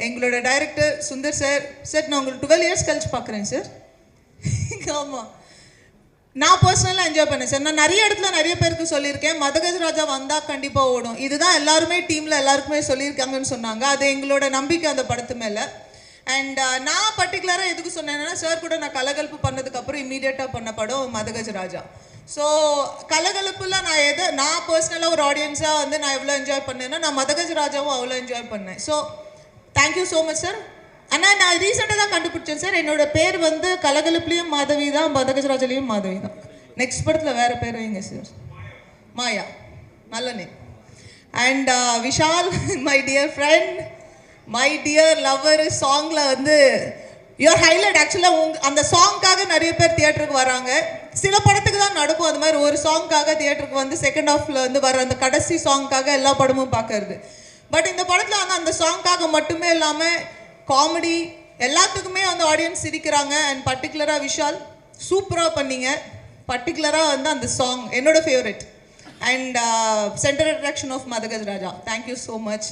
எங்களோட director Sundar sir. Sir நான் உங்களுக்கு 12 இயர்ஸ் கழிச்சு பார்க்குறேன் சார். ஆமாம், நான் பர்சனலாக என்ஜாய் பண்ணேன் சார். நான் நிறைய இடத்துல நிறைய பேருக்கு சொல்லியிருக்கேன், மதகஜராஜா வந்தால் கண்டிப்பாக ஓடும். இதுதான் எல்லாருமே டீமில் எல்லாருக்குமே சொல்லியிருக்காங்கன்னு சொன்னாங்க. அது எங்களோட நம்பிக்கை அந்த படத்து மேலே. அண்ட் நான் பர்டிகுலராக எதுக்கு சொன்னேன்னா, சார் கூட நான் கலகலப்பு பண்ணதுக்கப்புறம் இம்மீடியட்டாக பண்ண படம் மதகஜராஜா. ஸோ கலகலப்புல நான் பர்சனலாக ஒரு ஆடியன்ஸாக வந்து நான் எவ்வளோ என்ஜாய் பண்ணேன்னா, நான் மதகஜராஜாவும் அவ்வளோ என்ஜாய் பண்ணேன். So thank you so much sir. ஆனால் நான் ரீசெண்டாக தான் கண்டுபிடிச்சேன் சார், என்னோட பேர் வந்து கலகலப்புலேயும் மாதவி தான், மதகஜராஜாலையும் மாதவி தான். நெக்ஸ்ட் படத்தில் வேறு பேர் வைங்க சார். மாயா, நல்ல name. And Vishal, my dear friend, my dear lover, சாங்கில் வந்து யுவர் ஹைலைட். ஆக்சுவலாக அந்த சாங்க்காக நிறைய பேர் தியேட்டருக்கு வராங்க. சில படத்துக்கு தான் நடக்கும் அது மாதிரி, ஒரு சாங்க்காக தியேட்டருக்கு வந்து செகண்ட் ஹாஃபில் வந்து வர அந்த கடைசி சாங்க்காக எல்லா படமும் பார்க்கறது. பட் இந்த படத்தில் வந்து அந்த சாங்க்காக மட்டுமே இல்லாமல் காமெடி எல்லாத்துக்குமே வந்து ஆடியன்ஸ் சிரிக்கிறாங்க. அண்ட் பர்டிகுலராக விஷால் சூப்பராக பண்ணீங்க. பர்டிகுலராக வந்து அந்த சாங் என்னோட favourite. And centre attraction of Madhagajaraja. Thank you so much.